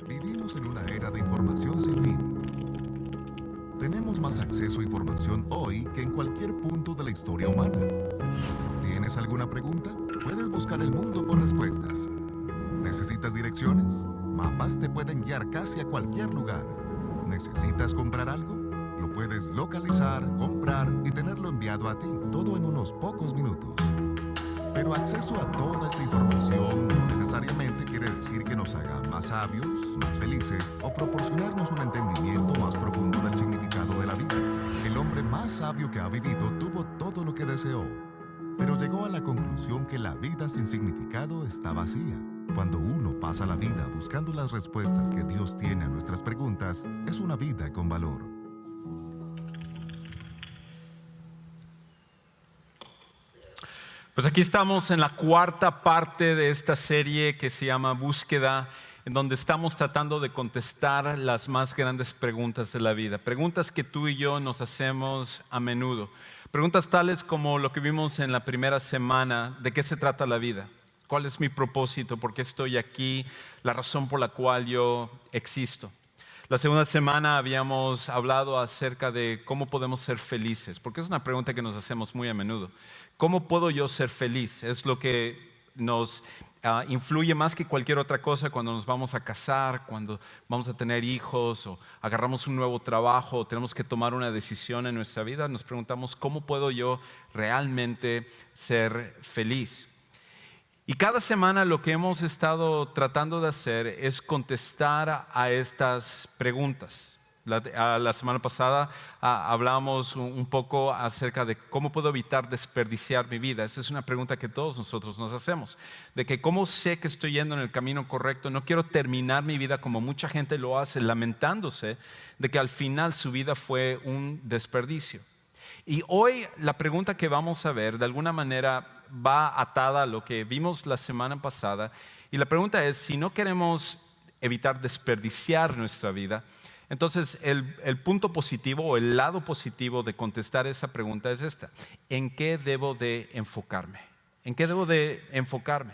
Vivimos en una era de información sin fin. Tenemos más acceso a información hoy que en cualquier punto de la historia humana. ¿Tienes alguna pregunta? Puedes buscar el mundo por respuestas. ¿Necesitas direcciones? Mapas te pueden guiar casi a cualquier lugar. ¿Necesitas comprar algo? Lo puedes localizar, comprar y tenerlo enviado a ti, todo en unos pocos minutos. Pero acceso a toda esta información no necesariamente quiere decir que nos haga más sabios, más felices o proporcionarnos un entendimiento más profundo del significado de la vida. El hombre más sabio que ha vivido tuvo todo lo que deseó, pero llegó a la conclusión que la vida sin significado está vacía. Cuando uno pasa la vida buscando las respuestas que Dios tiene a nuestras preguntas, es una vida con valor. Pues aquí estamos en la cuarta parte de esta serie que se llama Búsqueda, en donde estamos tratando de contestar las más grandes preguntas de la vida. Preguntas que tú y yo nos hacemos a menudo. Preguntas tales como lo que vimos en la primera semana, ¿de qué se trata la vida? ¿Cuál es mi propósito? ¿Por qué estoy aquí? La razón por la cual yo existo. La segunda semana habíamos hablado acerca de cómo podemos ser felices, porque es una pregunta que nos hacemos muy a menudo. ¿Cómo puedo yo ser feliz? Es lo que nos influye más que cualquier otra cosa cuando nos vamos a casar, cuando vamos a tener hijos o agarramos un nuevo trabajo o tenemos que tomar una decisión en nuestra vida. Nos preguntamos, ¿cómo puedo yo realmente ser feliz? Y cada semana lo que hemos estado tratando de hacer es contestar a estas preguntas. La semana pasada hablamos un poco acerca de cómo puedo evitar desperdiciar mi vida. Esa es una pregunta que todos nosotros nos hacemos. De que cómo sé que estoy yendo en el camino correcto. No quiero terminar mi vida como mucha gente lo hace, lamentándose de que al final su vida fue un desperdicio. Y hoy la pregunta que vamos a ver de alguna manera va atada a lo que vimos la semana pasada. Y la pregunta es, si no queremos evitar desperdiciar nuestra vida, entonces el punto positivo o el lado positivo de contestar esa pregunta es esta. ¿En qué debo de enfocarme? ¿En qué debo de enfocarme?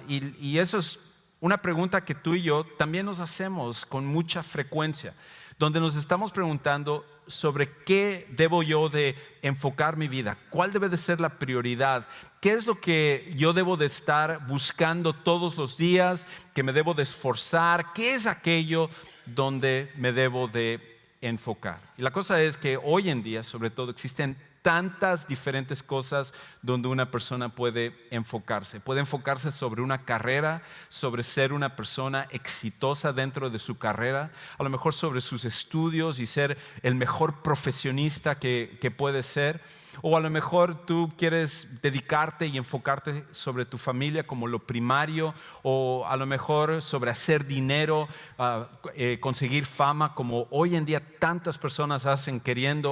Y eso es una pregunta que tú y yo también nos hacemos con mucha frecuencia, donde nos estamos preguntando sobre qué debo yo de enfocar mi vida, cuál debe de ser la prioridad, qué es lo que yo debo de estar buscando todos los días, que me debo de esforzar, qué es aquello donde me debo de enfocar. Y la cosa es que hoy en día, sobre todo, existen tantas diferentes cosas donde una persona puede enfocarse. Puede enfocarse sobre una carrera, sobre ser una persona exitosa dentro de su carrera, a lo mejor sobre sus estudios y ser el mejor profesionista que puede ser. O a lo mejor tú quieres dedicarte y enfocarte sobre tu familia como lo primario, o a lo mejor sobre hacer dinero, conseguir fama, como hoy en día tantas personas hacen,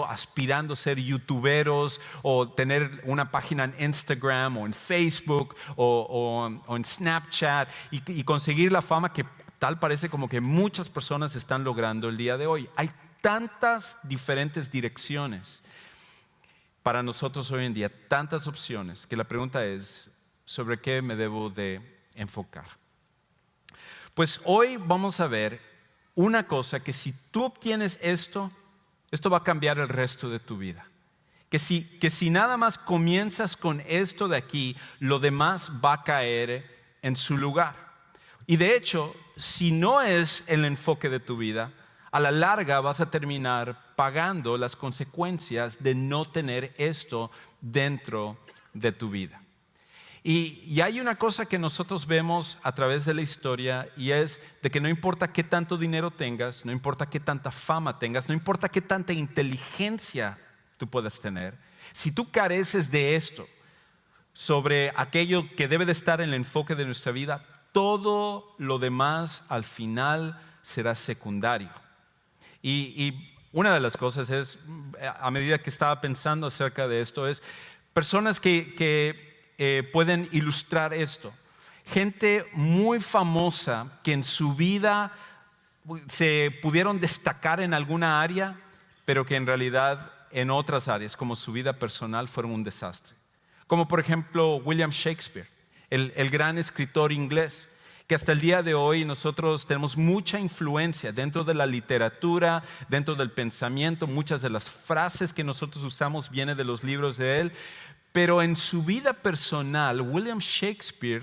aspirando a ser youtuberos o tener una página en Instagram o en Facebook o en Snapchat y conseguir la fama que tal parece como que muchas personas están logrando el día de hoy. Hay tantas diferentes direcciones para nosotros hoy en día, tantas opciones, que la pregunta es, ¿sobre qué me debo de enfocar? Pues hoy vamos a ver una cosa que si tú obtienes esto va a cambiar el resto de tu vida. Que si nada más comienzas con esto de aquí, lo demás va a caer en su lugar. Y de hecho, si no es el enfoque de tu vida, a la larga vas a terminar pagando las consecuencias de no tener esto dentro de tu vida. Y hay una cosa que nosotros vemos a través de la historia y es de que no importa qué tanto dinero tengas, no importa qué tanta fama tengas, no importa qué tanta inteligencia tú puedas tener, si tú careces de esto sobre aquello que debe de estar en el enfoque de nuestra vida, todo lo demás al final será secundario. Y una de las cosas es, a medida que estaba pensando acerca de esto, es personas que pueden ilustrar esto. Gente muy famosa que en su vida se pudieron destacar en alguna área, pero que en realidad en otras áreas, como su vida personal, fueron un desastre. Como por ejemplo William Shakespeare, el gran escritor inglés, que hasta el día de hoy nosotros tenemos mucha influencia dentro de la literatura, dentro del pensamiento. Muchas de las frases que nosotros usamos vienen de los libros de él. Pero en su vida personal, William Shakespeare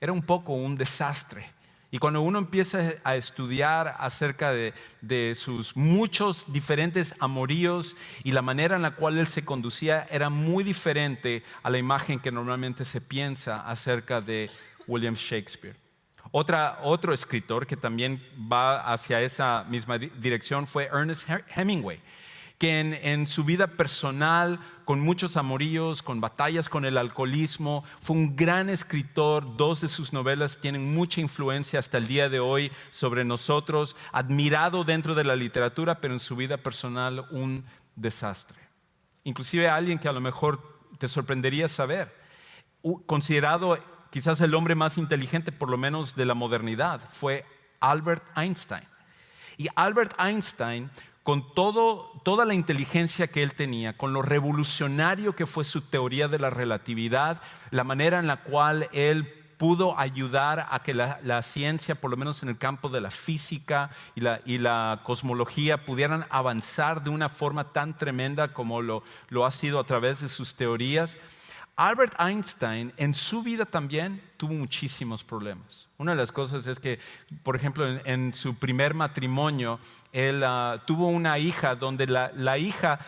era un poco un desastre. Y cuando uno empieza a estudiar acerca de sus muchos diferentes amoríos y la manera en la cual él se conducía, era muy diferente a la imagen que normalmente se piensa acerca de William Shakespeare. Otro escritor que también va hacia esa misma dirección fue Ernest Hemingway, que en su vida personal, con muchos amoríos, con batallas con el alcoholismo, fue un gran escritor. 2 de sus novelas tienen mucha influencia hasta el día de hoy sobre nosotros, admirado dentro de la literatura, pero en su vida personal un desastre. Inclusive alguien que a lo mejor te sorprendería saber, considerado quizás el hombre más inteligente, por lo menos de la modernidad, fue Albert Einstein. Y Albert Einstein, con toda la inteligencia que él tenía, con lo revolucionario que fue su teoría de la relatividad, la manera en la cual él pudo ayudar a que la ciencia, por lo menos en el campo de la física y la cosmología, pudieran avanzar de una forma tan tremenda como lo ha sido a través de sus teorías. Albert Einstein en su vida también tuvo muchísimos problemas. Una de las cosas es que, por ejemplo, en su primer matrimonio, él tuvo una hija donde la hija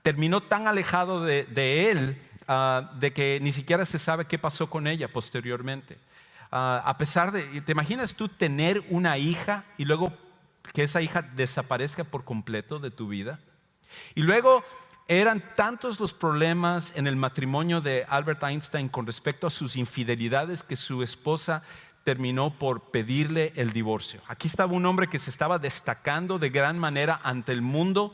terminó tan alejado de él de que ni siquiera se sabe qué pasó con ella posteriormente. A pesar de, ¿te imaginas tú tener una hija y luego que esa hija desaparezca por completo de tu vida? Y luego eran tantos los problemas en el matrimonio de Albert Einstein con respecto a sus infidelidades que su esposa terminó por pedirle el divorcio. Aquí estaba un hombre que se estaba destacando de gran manera ante el mundo,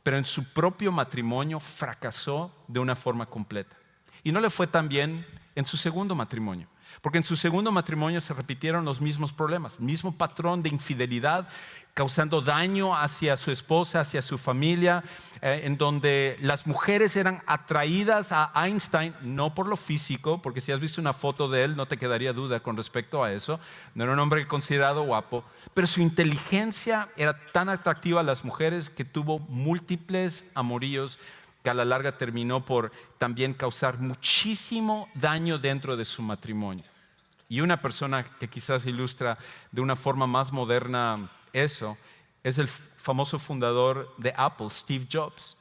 pero en su propio matrimonio fracasó de una forma completa. Y no le fue tan bien en su segundo matrimonio, porque en su segundo matrimonio se repitieron los mismos problemas, el mismo patrón de infidelidad, causando daño hacia su esposa, hacia su familia, en donde las mujeres eran atraídas a Einstein, no por lo físico, porque si has visto una foto de él no te quedaría duda con respecto a eso, no era un hombre considerado guapo, pero su inteligencia era tan atractiva a las mujeres que tuvo múltiples amoríos que a la larga terminó por también causar muchísimo daño dentro de su matrimonio. Y una persona que quizás ilustra de una forma más moderna eso es el famoso fundador de Apple, Steve Jobs,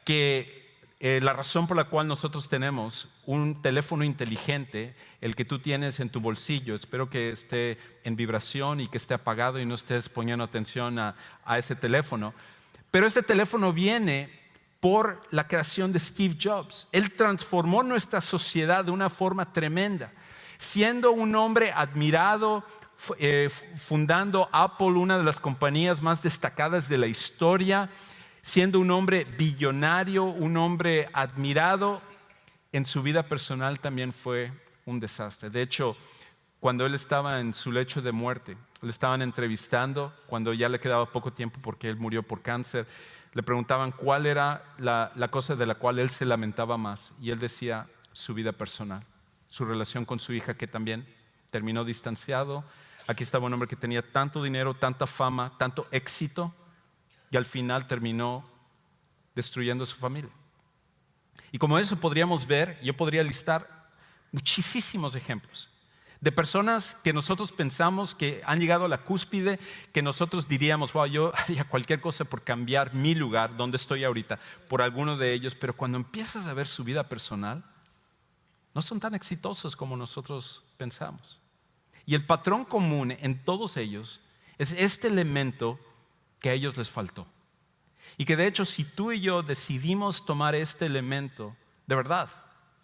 que la razón por la cual nosotros tenemos un teléfono inteligente, el que tú tienes en tu bolsillo, espero que esté en vibración y que esté apagado y no estés poniendo atención a ese teléfono, pero ese teléfono viene por la creación de Steve Jobs. Él transformó nuestra sociedad de una forma tremenda, siendo un hombre admirado, fundando Apple, una de las compañías más destacadas de la historia, siendo un hombre billonario, un hombre admirado. En su vida personal también fue un desastre. De hecho, cuando él estaba en su lecho de muerte, le estaban entrevistando cuando ya le quedaba poco tiempo porque él murió por cáncer. Le preguntaban cuál era la cosa de la cual él se lamentaba más, y él decía su vida personal, su relación con su hija, que también terminó distanciado. Aquí estaba un hombre que tenía tanto dinero, tanta fama, tanto éxito, y al final terminó destruyendo su familia. Y como eso podríamos ver, yo podría listar muchísimos ejemplos de personas que nosotros pensamos que han llegado a la cúspide, que nosotros diríamos, wow, yo haría cualquier cosa por cambiar mi lugar, donde estoy ahorita, por alguno de ellos. Pero cuando empiezas a ver su vida personal, no son tan exitosos como nosotros pensamos. Y el patrón común en todos ellos es este elemento que a ellos les faltó. Y que de hecho, si tú y yo decidimos tomar este elemento, de verdad,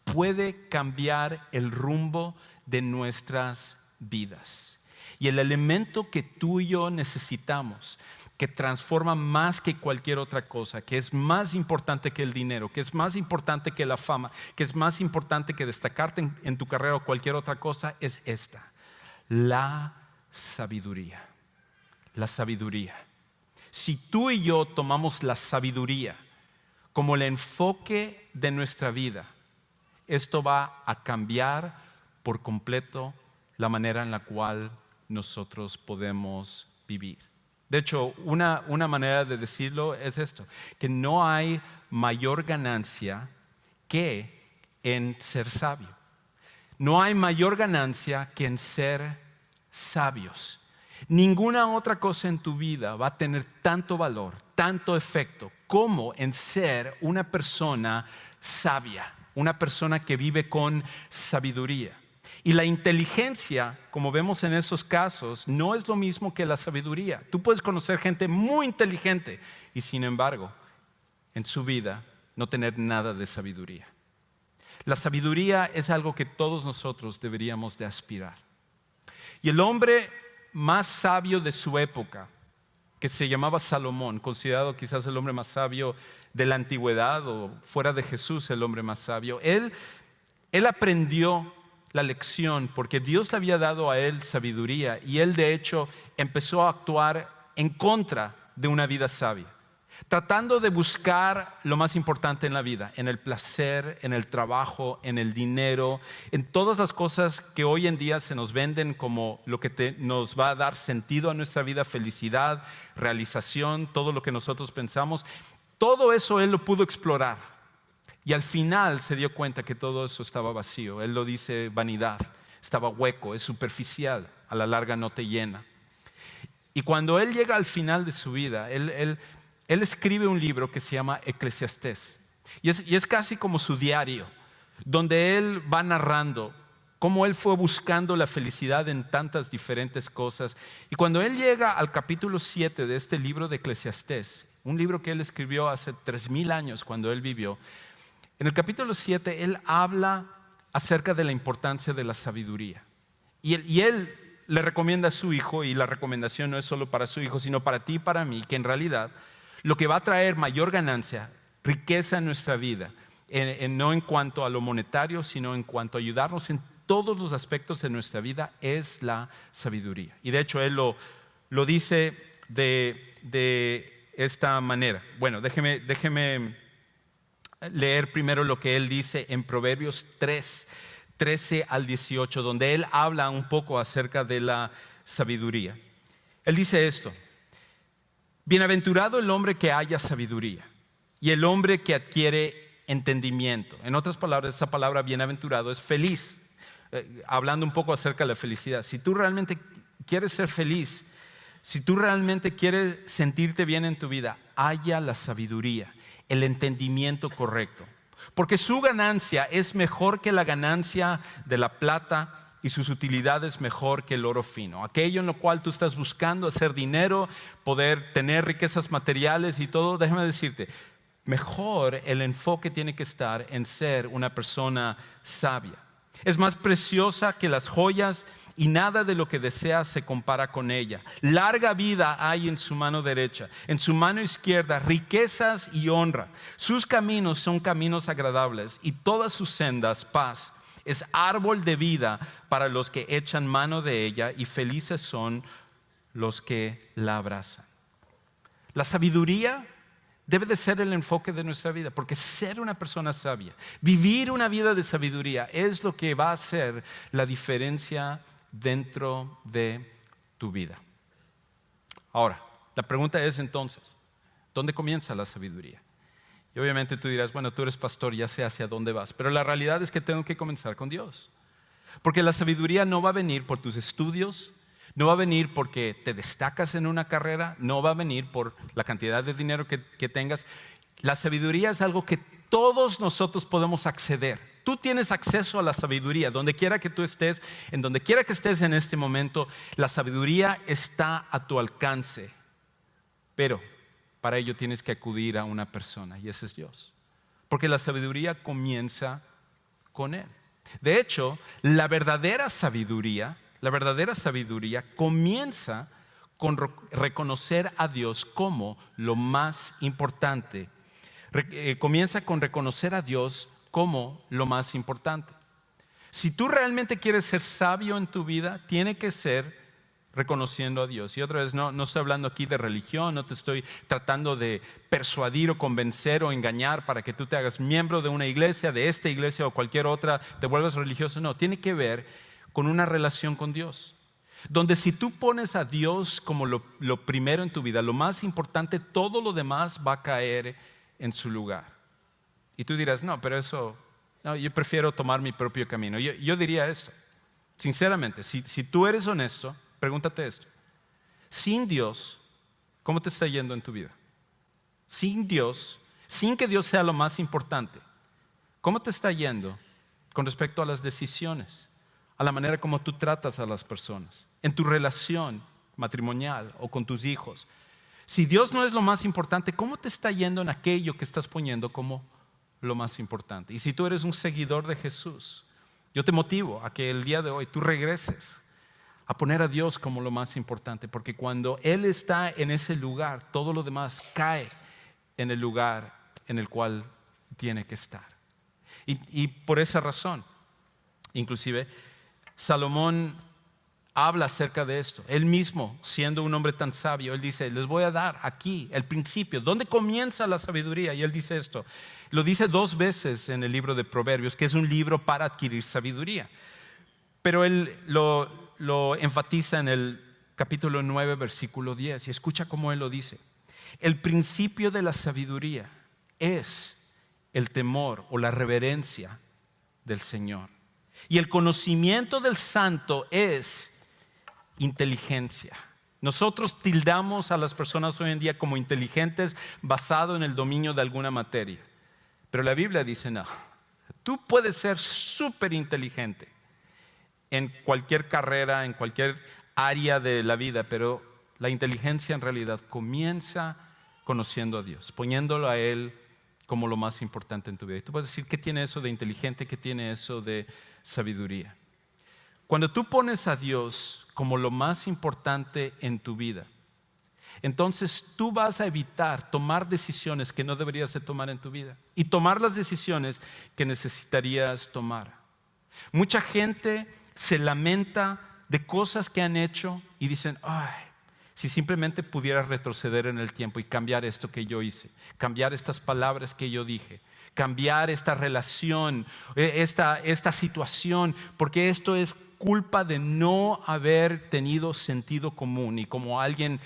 puede cambiar el rumbo de nuestras vidas. Y el elemento que tú y yo necesitamos, que transforma más que cualquier otra cosa, que es más importante que el dinero, que es más importante que la fama, que es más importante que destacarte en tu carrera o cualquier otra cosa, es esta: la sabiduría. La sabiduría. Si tú y yo tomamos la sabiduría como el enfoque de nuestra vida, esto va a cambiar por completo la manera en la cual nosotros podemos vivir. De hecho, una manera de decirlo es esto, que no hay mayor ganancia que en ser sabio. No hay mayor ganancia que en ser sabios. Ninguna otra cosa en tu vida va a tener tanto valor, tanto efecto, como en ser una persona sabia, una persona que vive con sabiduría. Y la inteligencia, como vemos en esos casos, no es lo mismo que la sabiduría. Tú puedes conocer gente muy inteligente y sin embargo, en su vida no tener nada de sabiduría. La sabiduría es algo que todos nosotros deberíamos de aspirar. Y el hombre más sabio de su época, que se llamaba Salomón, considerado quizás el hombre más sabio de la antigüedad o fuera de Jesús el hombre más sabio, él aprendió la lección porque Dios le había dado a él sabiduría y él de hecho empezó a actuar en contra de una vida sabia, tratando de buscar lo más importante en la vida, en el placer, en el trabajo, en el dinero, en todas las cosas que hoy en día se nos venden como lo que nos va a dar sentido a nuestra vida, felicidad, realización, todo lo que nosotros pensamos. Todo eso él lo pudo explorar. Y al final se dio cuenta que todo eso estaba vacío. Él lo dice vanidad, estaba hueco, es superficial, a la larga no te llena. Y cuando él llega al final de su vida, él escribe un libro que se llama Eclesiastés. Y es casi como su diario, donde él va narrando cómo él fue buscando la felicidad en tantas diferentes cosas. Y cuando él llega al capítulo 7 de este libro de Eclesiastés, un libro que él escribió hace 3000 años cuando él vivió, en el capítulo 7 él habla acerca de la importancia de la sabiduría. Y él le recomienda a su hijo, y la recomendación no es solo para su hijo, sino para ti y para mí, que en realidad lo que va a traer mayor ganancia, riqueza en nuestra vida, no en cuanto a lo monetario, sino en cuanto a ayudarnos en todos los aspectos de nuestra vida, es la sabiduría. Y de hecho él lo dice de esta manera. Bueno, déjeme leer primero lo que él dice en Proverbios 13 al 18, donde él habla un poco acerca de la sabiduría. Él dice esto: bienaventurado el hombre que haya sabiduría y el hombre que adquiere entendimiento. En otras palabras, esa palabra bienaventurado es feliz, hablando un poco acerca de la felicidad. Si tú realmente quieres ser feliz, si tú realmente quieres sentirte bien en tu vida, haya la sabiduría, el entendimiento correcto. Porque su ganancia es mejor que la ganancia de la plata y sus utilidades mejor que el oro fino. Aquello en lo cual tú estás buscando hacer dinero, poder tener riquezas materiales y todo, déjame decirte, mejor el enfoque tiene que estar en ser una persona sabia. Es más preciosa que las joyas y nada de lo que desea se compara con ella. Larga vida hay en su mano derecha, en su mano izquierda riquezas y honra. Sus caminos son caminos agradables y todas sus sendas paz. Es árbol de vida para los que echan mano de ella y felices son los que la abrazan. La sabiduría debe de ser el enfoque de nuestra vida, porque ser una persona sabia, vivir una vida de sabiduría es lo que va a hacer la diferencia dentro de tu vida. Ahora, la pregunta es entonces, ¿dónde comienza la sabiduría? Y obviamente tú dirás, bueno, tú eres pastor, ya sé hacia dónde vas, pero la realidad es que tengo que comenzar con Dios, porque la sabiduría no va a venir por tus estudios, no va a venir porque te destacas en una carrera, no va a venir por la cantidad de dinero que tengas. La sabiduría es algo que todos nosotros podemos acceder. Tú tienes acceso a la sabiduría, donde quiera que tú estés, en donde quiera que estés en este momento, la sabiduría está a tu alcance. Pero para ello tienes que acudir a una persona, y ese es Dios. Porque la sabiduría comienza con Él. De hecho, la verdadera sabiduría comienza con reconocer a Dios como lo más importante. Comienza con reconocer a Dios como lo más importante. Si tú realmente quieres ser sabio en tu vida, tiene que ser reconociendo a Dios. Y otra vez, no estoy hablando aquí de religión, no te estoy tratando de persuadir o convencer o engañar para que tú te hagas miembro de una iglesia, de esta iglesia o cualquier otra, te vuelvas religioso. No, tiene que ver con una relación con Dios. donde si tú pones a Dios como lo primero en tu vida, lo más importante, todo lo demás va a caer en su lugar. Y tú dirás, no, pero eso, no, yo prefiero tomar mi propio camino. Yo diría esto, sinceramente, si tú eres honesto, pregúntate esto. Sin Dios, ¿cómo te está yendo en tu vida? Sin Dios, sin que Dios sea lo más importante, ¿cómo te está yendo con respecto a las decisiones, a la manera como tú tratas a las personas, en tu relación matrimonial o con tus hijos? Si Dios no es lo más importante, ¿cómo te está yendo en aquello que estás poniendo como lo más importante? Y si tú eres un seguidor de Jesús, yo te motivo a que el día de hoy tú regreses a poner a Dios como lo más importante, porque cuando Él está en ese lugar, todo lo demás cae en el lugar en el cual tiene que estar. Y por esa razón, inclusive, Salomón habla acerca de esto. Él mismo, siendo un hombre tan sabio, él dice, les voy a dar aquí el principio. ¿Dónde comienza la sabiduría? Y él dice esto. Lo dice 2 veces en el libro de Proverbios, que es un libro para adquirir sabiduría. Pero él lo enfatiza en el capítulo 9, versículo 10. Y escucha cómo él lo dice. El principio de la sabiduría es el temor o la reverencia del Señor. Y el conocimiento del santo es inteligencia. Nosotros tildamos a las personas hoy en día como inteligentes basado en el dominio de alguna materia. Pero la Biblia dice, no, tú puedes ser súper inteligente en cualquier carrera, en cualquier área de la vida, pero la inteligencia en realidad comienza conociendo a Dios, poniéndolo a Él como lo más importante en tu vida. Y tú puedes decir, ¿qué tiene eso de inteligente? ¿Qué tiene eso de sabiduría? Cuando tú pones a Dios como lo más importante en tu vida, entonces tú vas a evitar tomar decisiones que no deberías de tomar en tu vida y tomar las decisiones que necesitarías tomar. Mucha gente se lamenta de cosas que han hecho y dicen, ay, si simplemente pudiera retroceder en el tiempo y cambiar esto que yo hice, cambiar estas palabras que yo dije, cambiar esta relación, esta situación, porque esto es culpa de no haber tenido sentido común. Y como alguien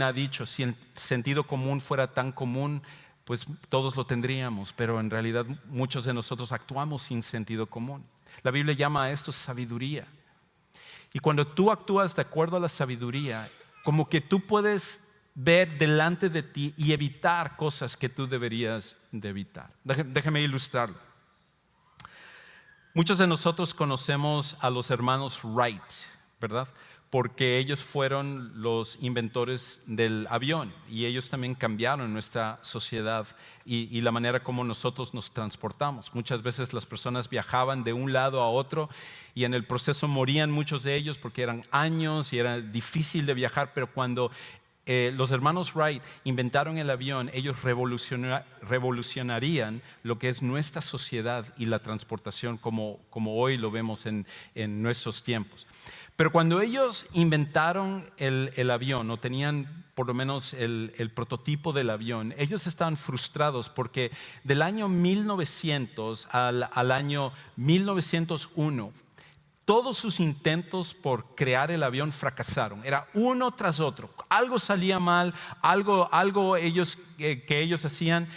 ha dicho, si el sentido común fuera tan común, pues todos lo tendríamos, pero en realidad muchos de nosotros actuamos sin sentido común. La Biblia llama a esto sabiduría. Y cuando tú actúas de acuerdo a la sabiduría, como que tú puedes ver delante de ti y evitar cosas que tú deberías de evitar. Déjeme ilustrarlo. Muchos de nosotros conocemos a los hermanos Wright, ¿verdad? Porque ellos fueron los inventores del avión y ellos también cambiaron nuestra sociedad y la manera como nosotros nos transportamos. Muchas veces las personas viajaban de un lado a otro y en el proceso morían muchos de ellos porque eran años y era difícil de viajar, pero cuando los hermanos Wright inventaron el avión, ellos revolucionarían lo que es nuestra sociedad y la transportación como hoy lo vemos en nuestros tiempos. Pero cuando ellos inventaron el avión, o tenían por lo menos el prototipo del avión, ellos estaban frustrados porque del año 1900 al año 1901, todos sus intentos por crear el avión fracasaron. Era uno tras otro. Algo salía mal, algo que ellos hacían,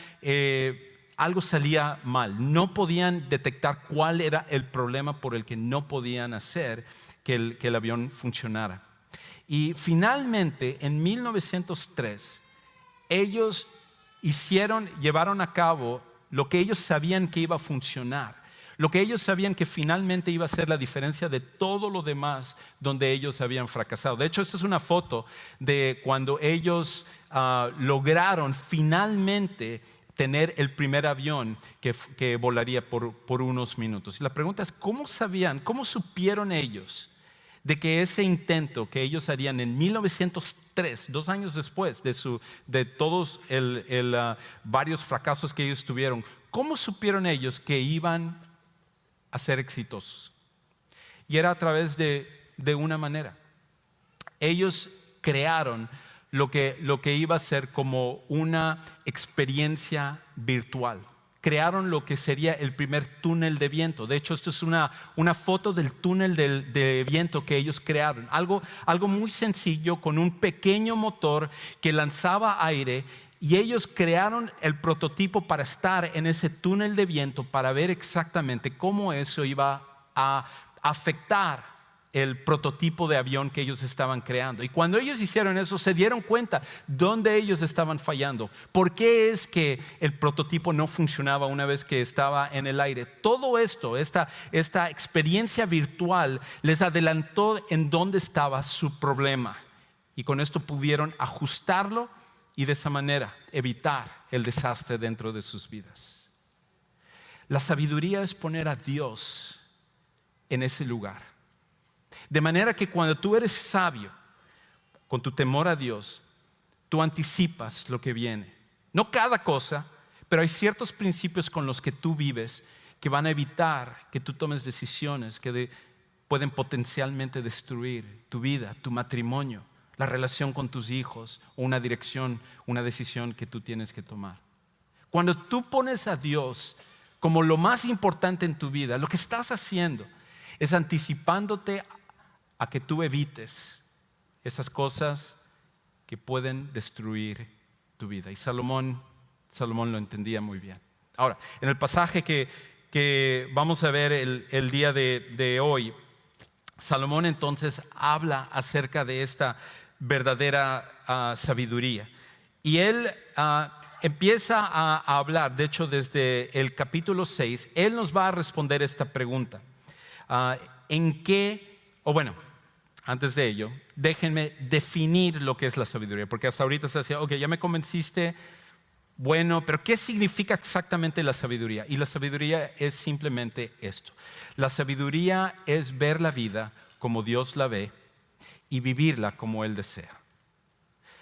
algo salía mal. No podían detectar cuál era el problema por el que no podían hacer que el avión funcionara. Y finalmente, en 1903, ellos llevaron a cabo lo que ellos sabían que iba a funcionar, lo que ellos sabían que finalmente iba a ser la diferencia de todo lo demás donde ellos habían fracasado. De hecho, esta es una foto de cuando ellos lograron finalmente tener el primer avión que volaría por unos minutos. Y la pregunta es, ¿cómo supieron ellos de que ese intento que ellos harían en 1903, 2 años después de todos varios fracasos que ellos tuvieron, cómo supieron ellos que iban a ser exitosos? Y era a través de una manera. Ellos crearon lo que iba a ser como una experiencia virtual. crearon lo que sería el primer túnel de viento. De hecho, esto es una foto del túnel de viento que ellos crearon. Algo muy sencillo con un pequeño motor que lanzaba aire, y ellos crearon el prototipo para estar en ese túnel de viento para ver exactamente cómo eso iba a afectar el prototipo de avión que ellos estaban creando. Y cuando ellos hicieron eso, se dieron cuenta dónde ellos estaban fallando. ¿Por qué es que el prototipo no funcionaba una vez que estaba en el aire? Todo esto, esta experiencia virtual les adelantó en dónde estaba su problema. Y con esto pudieron ajustarlo y de esa manera evitar el desastre dentro de sus vidas. La sabiduría es poner a Dios en ese lugar. De manera que cuando tú eres sabio, con tu temor a Dios, tú anticipas lo que viene. No cada cosa, pero hay ciertos principios con los que tú vives que van a evitar que tú tomes decisiones que pueden potencialmente destruir tu vida, tu matrimonio, la relación con tus hijos, o una dirección, una decisión que tú tienes que tomar. Cuando tú pones a Dios como lo más importante en tu vida, lo que estás haciendo es anticipándote a que tú evites esas cosas que pueden destruir tu vida. Y Salomón lo entendía muy bien. Ahora, en el pasaje que vamos a ver el día de hoy, Salomón entonces habla acerca de esta verdadera sabiduría. Y él empieza a hablar, de hecho desde el capítulo 6, él nos va a responder esta pregunta. Antes de ello, déjenme definir lo que es la sabiduría, porque hasta ahorita se decía, ok, ya me convenciste, bueno, pero ¿qué significa exactamente la sabiduría? Y la sabiduría es simplemente esto. La sabiduría es ver la vida como Dios la ve y vivirla como Él desea.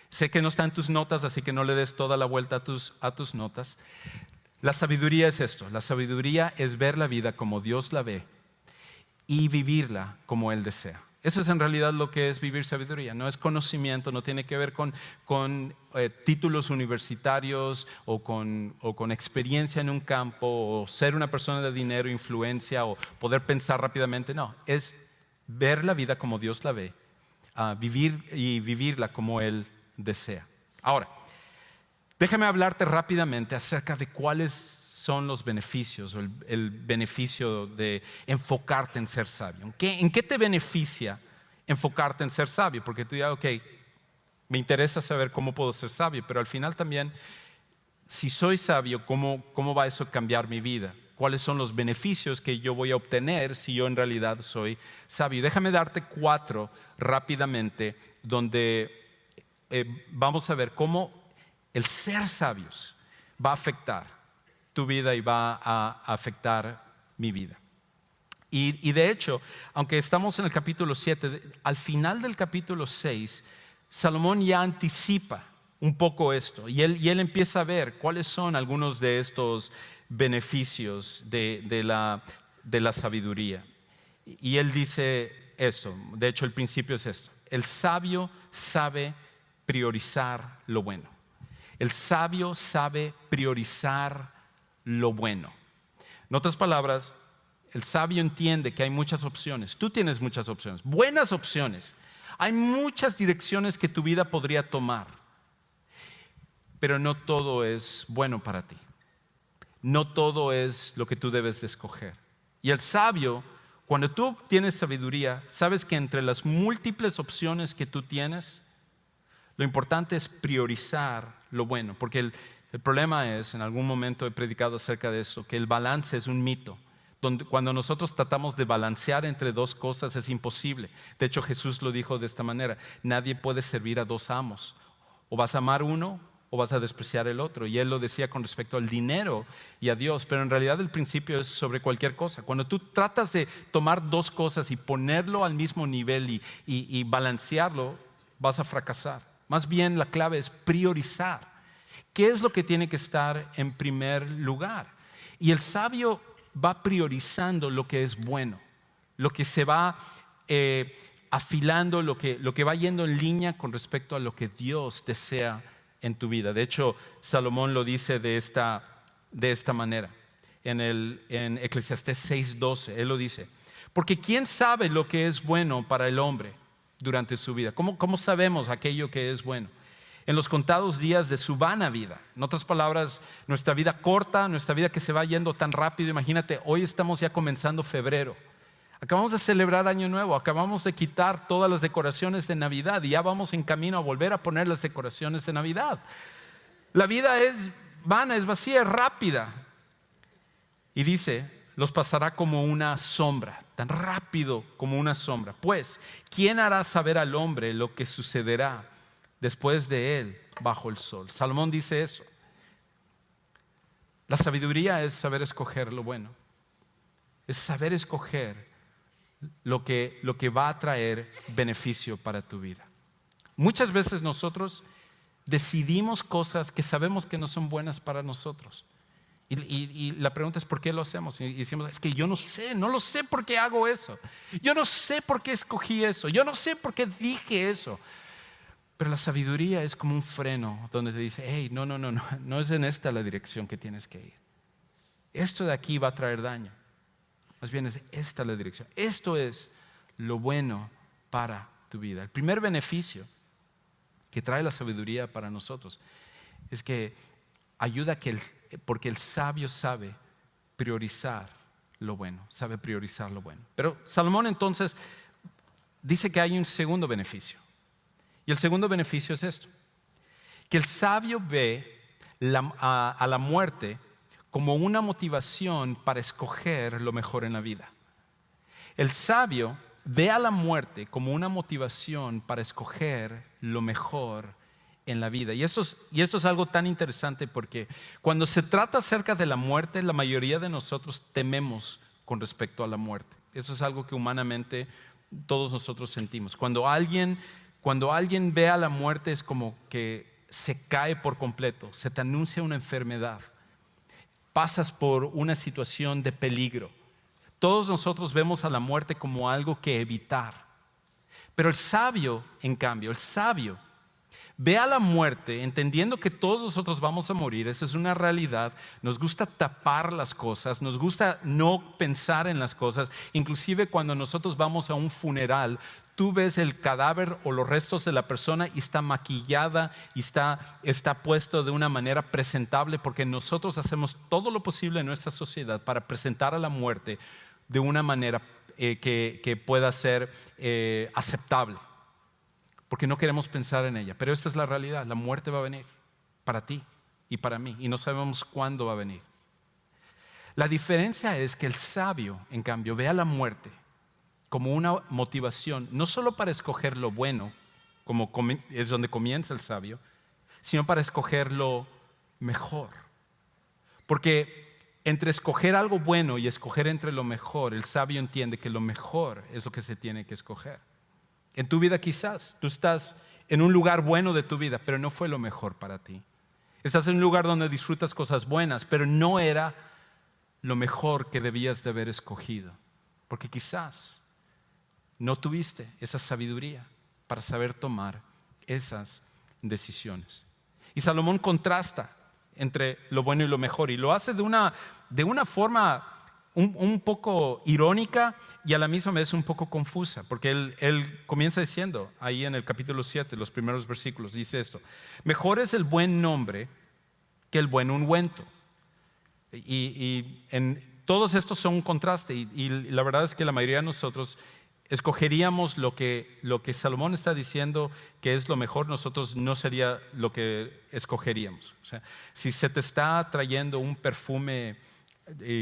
Sé que no está en tus notas, así que no le des toda la vuelta a tus notas. La sabiduría es esto. La sabiduría es ver la vida como Dios la ve y vivirla como Él desea. Eso es en realidad lo que es vivir sabiduría. No es conocimiento, no tiene que ver con títulos universitarios o con experiencia en un campo o ser una persona de dinero, influencia o poder pensar rápidamente. No, es ver la vida como Dios la ve, vivir y vivirla como Él desea. Ahora, déjame hablarte rápidamente acerca de cuáles son los beneficios o el beneficio de enfocarte en ser sabio. ¿En qué te beneficia enfocarte en ser sabio? Porque tú digas, ok, me interesa saber cómo puedo ser sabio, pero al final también, si soy sabio, ¿cómo va eso a cambiar mi vida? ¿Cuáles son los beneficios que yo voy a obtener si yo en realidad soy sabio? Déjame darte 4 rápidamente, donde vamos a ver cómo el ser sabios va a afectar tu vida y va a afectar mi vida. Y de hecho, aunque estamos en el capítulo 7, al final del capítulo 6, Salomón ya anticipa un poco esto y él empieza a ver cuáles son algunos de estos beneficios de la sabiduría. Y él dice esto, de hecho el principio es esto: el sabio sabe priorizar lo bueno. El sabio sabe priorizar lo bueno. En otras palabras, el sabio entiende que hay muchas opciones. Tú tienes muchas opciones, buenas opciones. Hay muchas direcciones que tu vida podría tomar, pero no todo es bueno para ti. No todo es lo que tú debes de escoger. Y el sabio, cuando tú tienes sabiduría, sabes que entre las múltiples opciones que tú tienes, lo importante es priorizar lo bueno, porque el problema es, en algún momento he predicado acerca de eso, que el balance es un mito. Cuando nosotros tratamos de balancear entre dos cosas es imposible. De hecho, Jesús lo dijo de esta manera: nadie puede servir a 2 amos. O vas a amar uno o vas a despreciar el otro. Y Él lo decía con respecto al dinero y a Dios, pero en realidad el principio es sobre cualquier cosa. Cuando tú tratas de tomar 2 cosas y ponerlo al mismo nivel y balancearlo, vas a fracasar. Más bien la clave es priorizar. ¿Qué es lo que tiene que estar en primer lugar? Y el sabio va priorizando lo que es bueno, lo que se va afilando, lo que va yendo en línea con respecto a lo que Dios desea en tu vida. De hecho, Salomón lo dice de esta de esta manera. En Eclesiastés 6:12, él lo dice. Porque ¿quién sabe lo que es bueno para el hombre durante su vida? ¿Cómo sabemos aquello que es bueno? En los contados días de su vana vida. En otras palabras, nuestra vida corta, nuestra vida que se va yendo tan rápido. Imagínate, hoy estamos ya comenzando febrero. Acabamos de celebrar Año Nuevo, acabamos de quitar todas las decoraciones de Navidad y ya vamos en camino a volver a poner las decoraciones de Navidad. La vida es vana, es vacía, es rápida. Y dice, los pasará como una sombra, tan rápido como una sombra. Pues, ¿quién hará saber al hombre lo que sucederá después de él bajo el sol? Salomón dice eso. La sabiduría es saber escoger lo bueno. Es saber escoger lo que va a traer beneficio para tu vida. Muchas veces nosotros decidimos cosas que sabemos que no son buenas para nosotros. Y la pregunta es ¿por qué lo hacemos? Y decimos, es que yo no lo sé por qué hago eso. Yo no sé por qué escogí eso. Yo no sé por qué dije eso. Pero la sabiduría es como un freno donde te dice, hey, no es en esta la dirección que tienes que ir. Esto de aquí va a traer daño. Más bien es esta la dirección. Esto es lo bueno para tu vida. El primer beneficio que trae la sabiduría para nosotros es que ayuda porque el sabio sabe priorizar lo bueno, sabe priorizar lo bueno. Pero Salomón entonces dice que hay un segundo beneficio. Y el segundo beneficio es esto, que el sabio ve a la muerte como una motivación para escoger lo mejor en la vida. El sabio ve a la muerte como una motivación para escoger lo mejor en la vida. Y esto es algo tan interesante porque cuando se trata acerca de la muerte, la mayoría de nosotros tememos con respecto a la muerte. Eso es algo que humanamente todos nosotros sentimos. Cuando alguien ve a la muerte es como que se cae por completo, se te anuncia una enfermedad, pasas por una situación de peligro. Todos nosotros vemos a la muerte como algo que evitar. Pero el sabio, en cambio, ve a la muerte entendiendo que todos nosotros vamos a morir. Esa es una realidad. Nos gusta tapar las cosas, nos gusta no pensar en las cosas. Inclusive cuando nosotros vamos a un funeral, tú ves el cadáver o los restos de la persona y está maquillada y está puesto de una manera presentable, porque nosotros hacemos todo lo posible en nuestra sociedad para presentar a la muerte de una manera que pueda ser aceptable, porque no queremos pensar en ella. Pero esta es la realidad, la muerte va a venir para ti y para mí y no sabemos cuándo va a venir. La diferencia es que el sabio, en cambio, ve a la muerte como una motivación, no solo para escoger lo bueno, como es donde comienza el sabio, sino para escoger lo mejor. Porque entre escoger algo bueno y escoger entre lo mejor, el sabio entiende que lo mejor es lo que se tiene que escoger. En tu vida quizás tú estás en un lugar bueno de tu vida, pero no fue lo mejor para ti. Estás en un lugar donde disfrutas cosas buenas, pero no era lo mejor que debías de haber escogido, porque quizás no tuviste esa sabiduría para saber tomar esas decisiones. Y Salomón contrasta entre lo bueno y lo mejor, y lo hace de una forma un poco irónica y a la misma vez un poco confusa, porque él comienza diciendo ahí en el capítulo 7, los primeros versículos, dice esto: mejor es el buen nombre que el buen ungüento. Y en todos estos son un contraste, y la verdad es que la mayoría de nosotros escogeríamos lo que Salomón está diciendo que es lo mejor. Nosotros no sería lo que escogeríamos. O sea, si se te está trayendo un perfume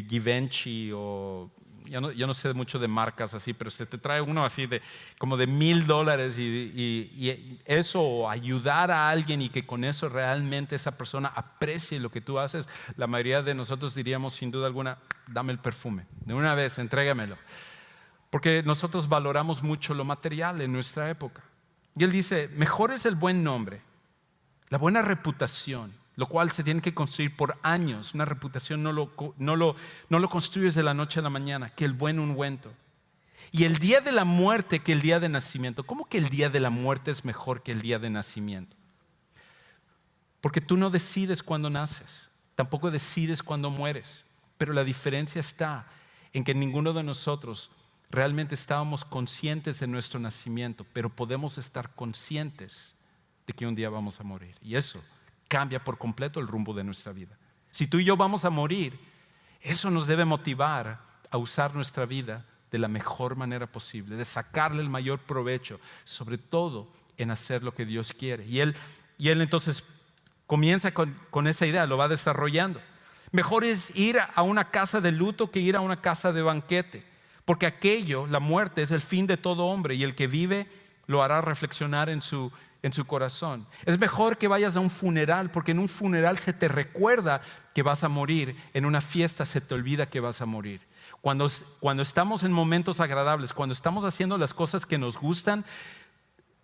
Givenchy o yo no sé mucho de marcas así, pero se te trae uno así como de $1,000 y eso, o ayudar a alguien y que con eso realmente esa persona aprecie lo que tú haces, la mayoría de nosotros diríamos sin duda alguna: dame el perfume, de una vez, entrégamelo. Porque nosotros valoramos mucho lo material en nuestra época. Y él dice, mejor es el buen nombre, la buena reputación, lo cual se tiene que construir por años. Una reputación no lo construyes de la noche a la mañana, que el buen ungüento. Y el día de la muerte que el día de nacimiento. ¿Cómo que el día de la muerte es mejor que el día de nacimiento? Porque tú no decides cuándo naces. tampoco decides cuándo mueres. Pero la diferencia está en que ninguno de nosotros realmente estábamos conscientes de nuestro nacimiento, pero podemos estar conscientes de que un día vamos a morir. Y eso cambia por completo el rumbo de nuestra vida. Si tú y yo vamos a morir, eso nos debe motivar a usar nuestra vida de la mejor manera posible, de sacarle el mayor provecho, sobre todo en hacer lo que Dios quiere. Y él entonces comienza con esa idea, lo va desarrollando. Mejor es ir a una casa de luto que ir a una casa de banquete, porque aquello, la muerte, es el fin de todo hombre, y el que vive lo hará reflexionar en su corazón. Es mejor que vayas a un funeral, porque en un funeral se te recuerda que vas a morir. En una fiesta se te olvida que vas a morir. Cuando estamos en momentos agradables, cuando estamos haciendo las cosas que nos gustan,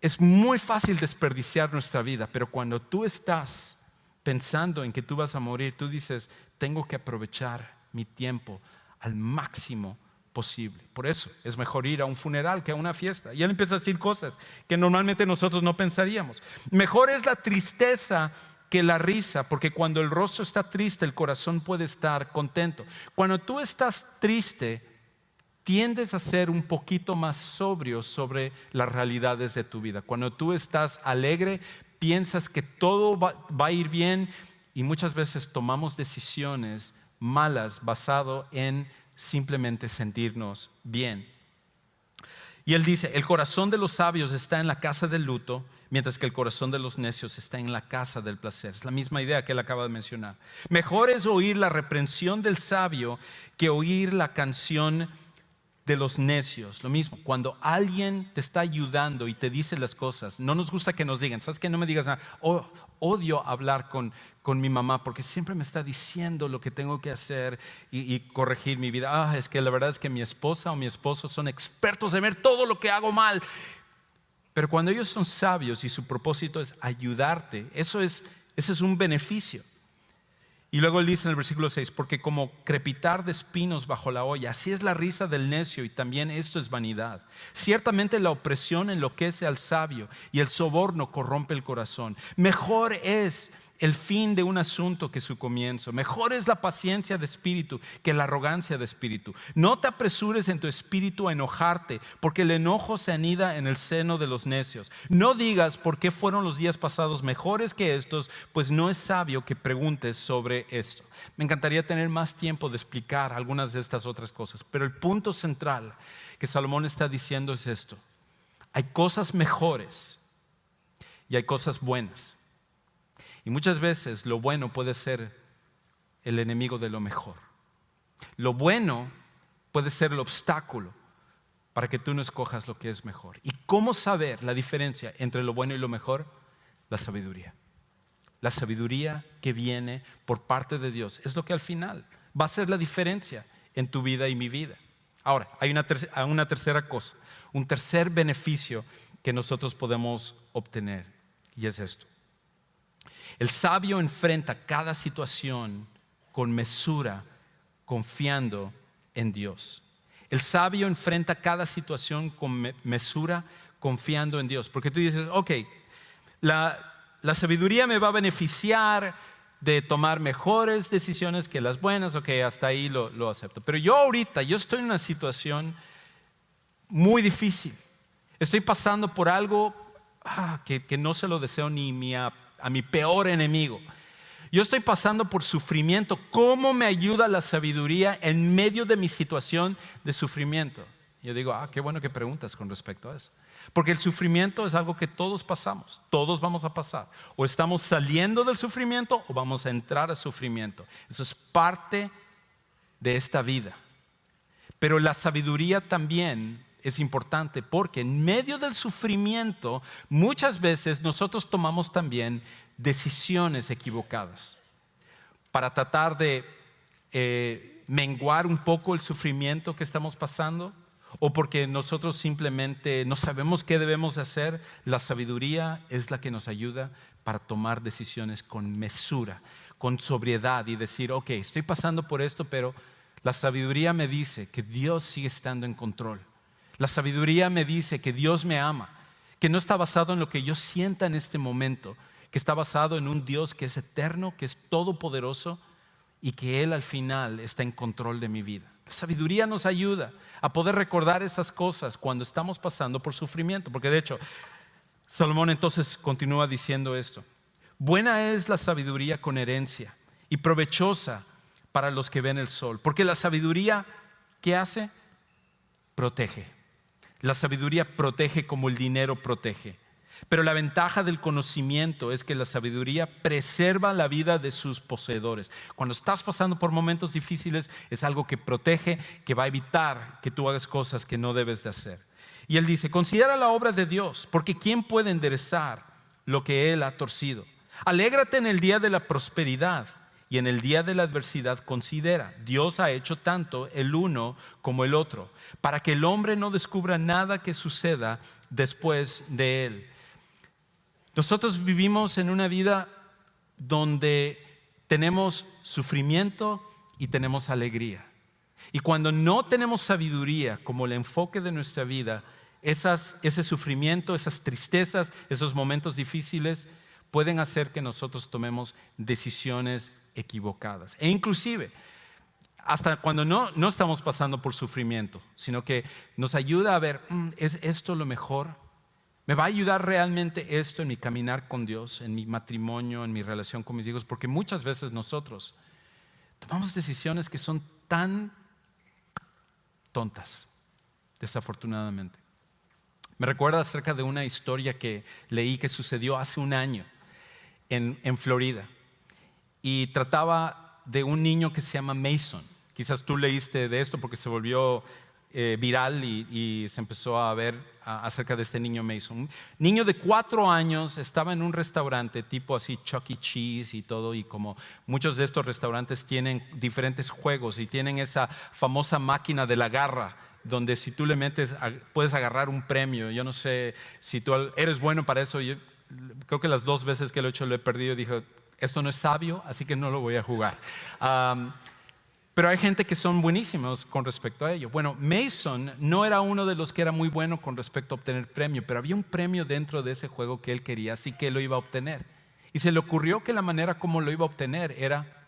es muy fácil desperdiciar nuestra vida. Pero cuando tú estás pensando en que tú vas a morir, tú dices: tengo que aprovechar mi tiempo al máximo posible. Por eso es mejor ir a un funeral que a una fiesta. Y él empieza a decir cosas que normalmente nosotros no pensaríamos. Mejor es la tristeza que la risa, porque cuando el rostro está triste, el corazón puede estar contento. Cuando tú estás triste, tiendes a ser un poquito más sobrio sobre las realidades de tu vida. Cuando tú estás alegre, piensas que todo va a ir bien, y muchas veces tomamos decisiones malas basado en simplemente sentirnos bien. Y él dice: el corazón de los sabios está en la casa del luto, mientras que el corazón de los necios está en la casa del placer. Es la misma idea que él acaba de mencionar. Mejor es oír la reprensión del sabio que oír la canción de los necios. Lo mismo, cuando alguien te está ayudando y te dice las cosas, no nos gusta que nos digan: ¿sabes qué? No me digas nada. Odio hablar con mi mamá, porque siempre me está diciendo lo que tengo que hacer y corregir mi vida. Es que la verdad es que mi esposa o mi esposo son expertos en ver todo lo que hago mal. Pero cuando ellos son sabios y su propósito es ayudarte, ese es un beneficio. Y luego él dice en el versículo 6: porque como crepitar de espinos bajo la olla, así es la risa del necio, y también esto es vanidad. Ciertamente la opresión enloquece al sabio, y el soborno corrompe el corazón. Mejor es el fin de un asunto que su comienzo. Mejor es la paciencia de espíritu que la arrogancia de espíritu. No te apresures en tu espíritu a enojarte, porque el enojo se anida en el seno de los necios. No digas: ¿por qué fueron los días pasados mejores que estos? Pues no es sabio que preguntes sobre esto. Me encantaría tener más tiempo de explicar algunas de estas otras cosas, pero el punto central que Salomón está diciendo es esto: hay cosas mejores y hay cosas buenas. Y muchas veces lo bueno puede ser el enemigo de lo mejor. Lo bueno puede ser el obstáculo para que tú no escojas lo que es mejor. ¿Y cómo saber la diferencia entre lo bueno y lo mejor? La sabiduría. La sabiduría que viene por parte de Dios es lo que al final va a ser la diferencia en tu vida y mi vida. Ahora, hay una tercera cosa, un tercer beneficio que nosotros podemos obtener, y es esto: el sabio enfrenta cada situación con mesura, confiando en Dios. El sabio enfrenta cada situación con mesura, confiando en Dios. Porque tú dices: ok, la sabiduría me va a beneficiar de tomar mejores decisiones que las buenas. Ok, hasta ahí lo acepto. Pero yo estoy en una situación muy difícil. Estoy pasando por algo que no se lo deseo ni a mi peor enemigo. Yo estoy pasando por sufrimiento. ¿Cómo me ayuda la sabiduría en medio de mi situación de sufrimiento? Yo digo: qué bueno que preguntas con respecto a eso. Porque el sufrimiento es algo que todos pasamos, todos vamos a pasar. O estamos saliendo del sufrimiento o vamos a entrar al sufrimiento. Eso es parte de esta vida. Pero la sabiduría también es importante, porque en medio del sufrimiento muchas veces nosotros tomamos también decisiones equivocadas para tratar de menguar un poco el sufrimiento que estamos pasando, o porque nosotros simplemente no sabemos qué debemos hacer. La sabiduría es la que nos ayuda para tomar decisiones con mesura, con sobriedad, y decir: ok, estoy pasando por esto, pero la sabiduría me dice que Dios sigue estando en control. La sabiduría me dice que Dios me ama, que no está basado en lo que yo sienta en este momento, que está basado en un Dios que es eterno, que es todopoderoso, y que Él al final está en control de mi vida. La sabiduría nos ayuda a poder recordar esas cosas cuando estamos pasando por sufrimiento, porque de hecho Salomón entonces continúa diciendo esto: buena es la sabiduría con herencia y provechosa para los que ven el sol, porque la sabiduría, ¿qué hace? Protege. La sabiduría protege como el dinero protege. Pero la ventaja del conocimiento es que la sabiduría preserva la vida de sus poseedores. Cuando estás pasando por momentos difíciles, es algo que protege, que va a evitar que tú hagas cosas que no debes de hacer. Y él dice: considera la obra de Dios, porque ¿quién puede enderezar lo que Él ha torcido? Alégrate en el día de la prosperidad, y en el día de la adversidad considera: Dios ha hecho tanto el uno como el otro, para que el hombre no descubra nada que suceda después de él. Nosotros vivimos en una vida donde tenemos sufrimiento y tenemos alegría. Y cuando no tenemos sabiduría como el enfoque de nuestra vida, ese sufrimiento, esas tristezas, esos momentos difíciles pueden hacer que nosotros tomemos decisiones equivocadas. E inclusive, hasta cuando no estamos pasando por sufrimiento, sino que nos ayuda a ver, ¿es esto lo mejor? ¿Me va a ayudar realmente esto en mi caminar con Dios, en mi matrimonio, en mi relación con mis hijos? Porque muchas veces nosotros tomamos decisiones que son tan tontas, desafortunadamente. Me recuerda acerca de una historia que leí que sucedió hace un año en Florida, y trataba de un niño que se llama Mason. Quizás tú leíste de esto porque se volvió viral y se empezó a ver acerca de este niño Mason. Un niño de 4 años estaba en un restaurante tipo así Chuck E. Cheese y todo, y como muchos de estos restaurantes tienen diferentes juegos y tienen esa famosa máquina de la garra, donde si tú le metes puedes agarrar un premio. Yo no sé si tú eres bueno para eso. Yo creo que las 2 veces que lo he hecho lo he perdido. Dije, esto no es sabio, así que no lo voy a jugar. Pero hay gente que son buenísimos con respecto a ello. Bueno, Mason no era uno de los que era muy bueno con respecto a obtener premio, pero había un premio dentro de ese juego que él quería, así que lo iba a obtener. Y se le ocurrió que la manera como lo iba a obtener era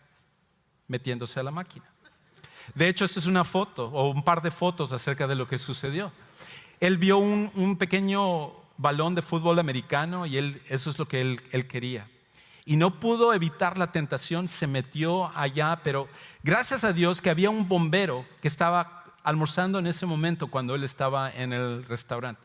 metiéndose a la máquina. De hecho, esta es una foto o un par de fotos acerca de lo que sucedió. Él vio un pequeño balón de fútbol americano y eso es lo que él quería. Y no pudo evitar la tentación, se metió allá, pero gracias a Dios que había un bombero que estaba almorzando en ese momento cuando él estaba en el restaurante.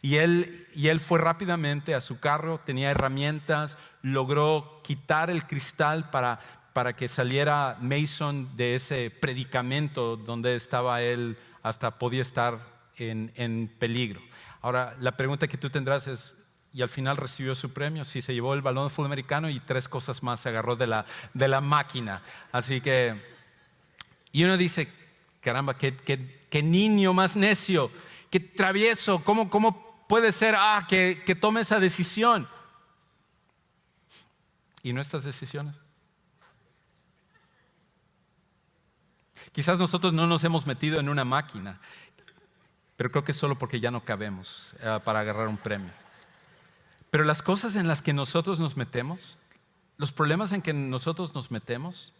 Y él fue rápidamente a su carro, tenía herramientas, logró quitar el cristal para que saliera Mason de ese predicamento donde estaba él, hasta podía estar en peligro. Ahora, la pregunta que tú tendrás es, y al final recibió su premio. Sí, se llevó el balón de fútbol americano y 3 cosas más se agarró de la máquina. Así que, y uno dice, caramba, qué niño más necio, qué travieso, ¿cómo puede ser que tome esa decisión? ¿Y nuestras decisiones? Quizás nosotros no nos hemos metido en una máquina, pero creo que es solo porque ya no cabemos para agarrar un premio. Pero las cosas en las que nosotros nos metemos, los problemas en que nosotros nos metemos,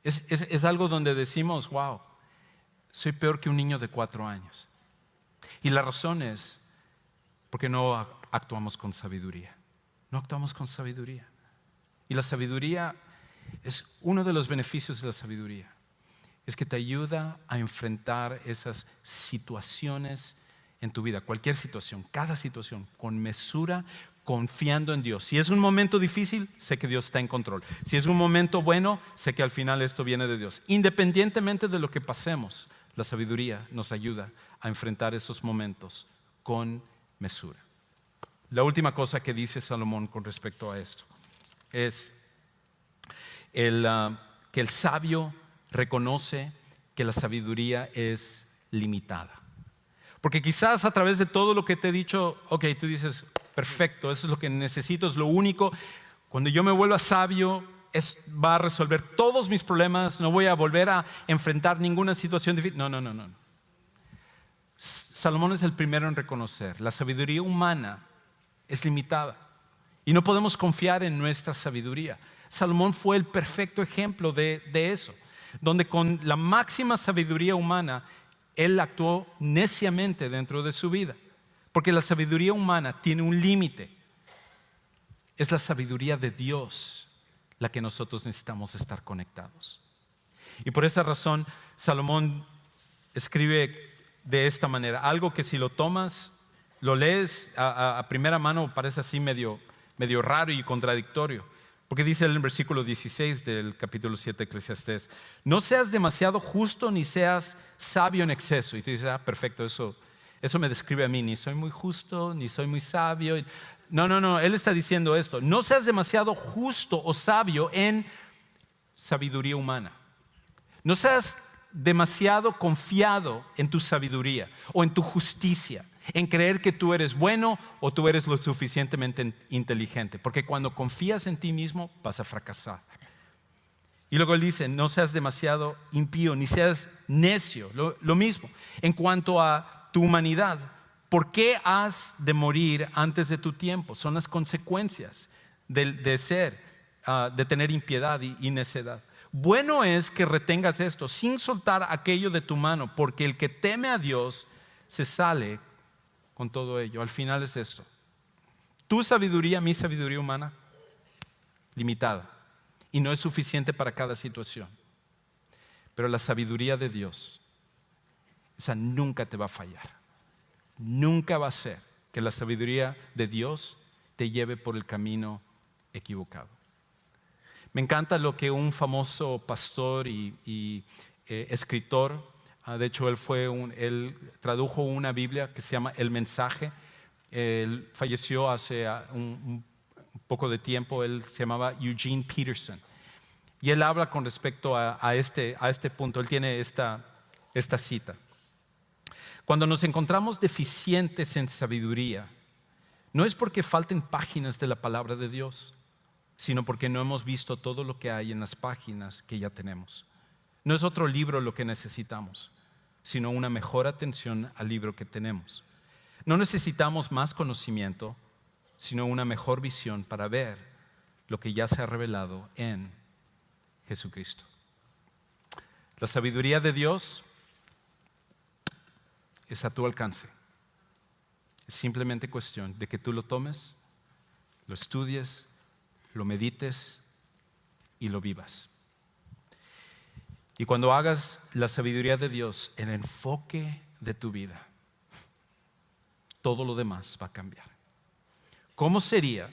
es algo donde decimos, wow, soy peor que un niño de 4 años. Y la razón es porque no actuamos con sabiduría. No actuamos con sabiduría. Y la sabiduría es uno de los beneficios de la sabiduría. Es que te ayuda a enfrentar esas situaciones en tu vida, cualquier situación, cada situación, con mesura, confiando en Dios. Si es un momento difícil, sé que Dios está en control. Si es un momento bueno, sé que al final esto viene de Dios. Independientemente de lo que pasemos, la sabiduría nos ayuda a enfrentar esos momentos con mesura. La última cosa que dice Salomón con respecto a esto es que el sabio reconoce que la sabiduría es limitada. Porque quizás a través de todo lo que te he dicho, ok, tú dices, perfecto, eso es lo que necesito, es lo único. Cuando yo me vuelva sabio, va a resolver todos mis problemas, no voy a volver a enfrentar ninguna situación difícil. No. Salomón es el primero en reconocer, la sabiduría humana es limitada y no podemos confiar en nuestra sabiduría. Salomón fue el perfecto ejemplo de eso, donde con la máxima sabiduría humana, él actuó neciamente dentro de su vida. Porque la sabiduría humana tiene un límite. Es la sabiduría de Dios la que nosotros necesitamos estar conectados. Y por esa razón, Salomón escribe de esta manera, algo que si lo tomas, lo lees a primera mano, parece así medio raro y contradictorio. Porque dice en el versículo 16 del capítulo 7 de Eclesiastés, no seas demasiado justo ni seas sabio en exceso. Y tú dices, perfecto, eso me describe a mí, ni soy muy justo, ni soy muy sabio. No, él está diciendo esto, no seas demasiado justo o sabio en sabiduría humana. No seas demasiado confiado en tu sabiduría o en tu justicia, en creer que tú eres bueno o tú eres lo suficientemente inteligente, porque cuando confías en ti mismo vas a fracasar. Y luego él dice, no seas demasiado impío, ni seas necio, lo mismo. En cuanto a tu humanidad, ¿por qué has de morir antes de tu tiempo? Son las consecuencias de tener impiedad y necedad. Bueno es que retengas esto sin soltar aquello de tu mano, porque el que teme a Dios se sale con todo ello. Al final es esto: tu sabiduría, mi sabiduría humana, limitada, y no es suficiente para cada situación. Pero la sabiduría de Dios, esa nunca te va a fallar. Nunca va a ser que la sabiduría de Dios te lleve por el camino equivocado. Me encanta lo que un famoso pastor y escritor, de hecho él tradujo una Biblia que se llama El Mensaje. Él falleció hace un poco de tiempo. Él se llamaba Eugene Peterson. Y él habla con respecto a este punto. Él tiene esta cita. Cuando nos encontramos deficientes en sabiduría, no es porque falten páginas de la palabra de Dios, sino porque no hemos visto todo lo que hay en las páginas que ya tenemos. No es otro libro lo que necesitamos, sino una mejor atención al libro que tenemos. No necesitamos más conocimiento, sino una mejor visión para ver lo que ya se ha revelado en Jesucristo. La sabiduría de Dios es a tu alcance. Es simplemente cuestión de que tú lo tomes, lo estudies, lo medites y lo vivas. Y cuando hagas la sabiduría de Dios el enfoque de tu vida, todo lo demás va a cambiar. ¿Cómo sería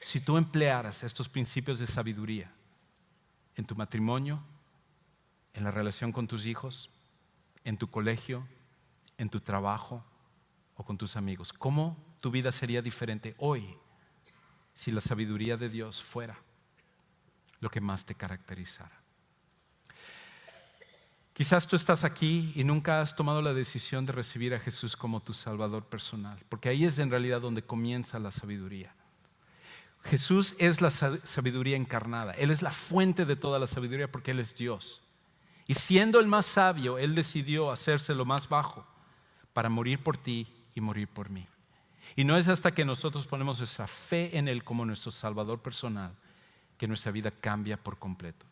si tú emplearas estos principios de sabiduría en tu matrimonio, en la relación con tus hijos, en tu colegio, en tu trabajo o con tus amigos? ¿Cómo tu vida sería diferente hoy si la sabiduría de Dios fuera lo que más te caracterizara? Quizás tú estás aquí y nunca has tomado la decisión de recibir a Jesús como tu Salvador personal, porque ahí es en realidad donde comienza la sabiduría. Jesús es la sabiduría encarnada. Él es la fuente de toda la sabiduría porque Él es Dios. Y siendo el más sabio, Él decidió hacerse lo más bajo para morir por ti y morir por mí. Y no es hasta que nosotros ponemos nuestra fe en Él como nuestro Salvador personal que nuestra vida cambia por completo.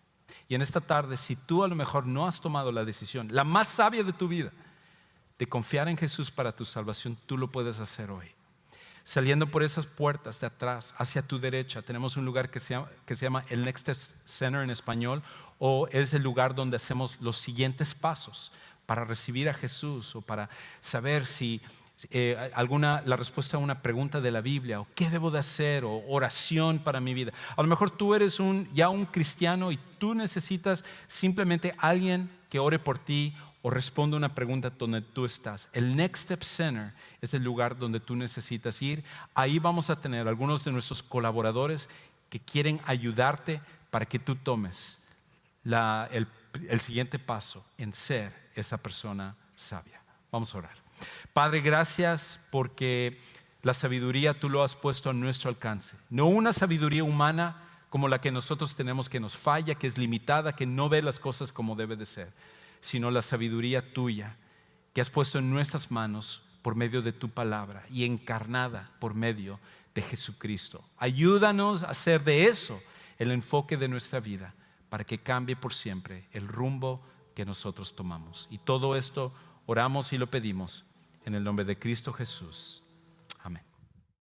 Y en esta tarde, si tú a lo mejor no has tomado la decisión, la más sabia de tu vida, de confiar en Jesús para tu salvación, tú lo puedes hacer hoy. Saliendo por esas puertas de atrás, hacia tu derecha, tenemos un lugar que se llama el Next Step Center en español, o es el lugar donde hacemos los siguientes pasos para recibir a Jesús o para saber si la respuesta a una pregunta de la Biblia, o qué debo de hacer, o oración para mi vida. A lo mejor tú eres ya un cristiano y tú necesitas simplemente alguien que ore por ti o responda una pregunta donde tú estás. El Next Step Center es el lugar donde tú necesitas ir. Ahí vamos a tener algunos de nuestros colaboradores que quieren ayudarte para que tú tomes el siguiente paso en ser esa persona sabia. Vamos a orar. Padre, gracias porque la sabiduría tú lo has puesto a nuestro alcance. No una sabiduría humana como la que nosotros tenemos, que nos falla, que es limitada, que no ve las cosas como debe de ser, sino la sabiduría tuya que has puesto en nuestras manos por medio de tu palabra y encarnada por medio de Jesucristo. Ayúdanos a hacer de eso el enfoque de nuestra vida, para que cambie por siempre el rumbo que nosotros tomamos. Y todo esto oramos y lo pedimos en el nombre de Cristo Jesús.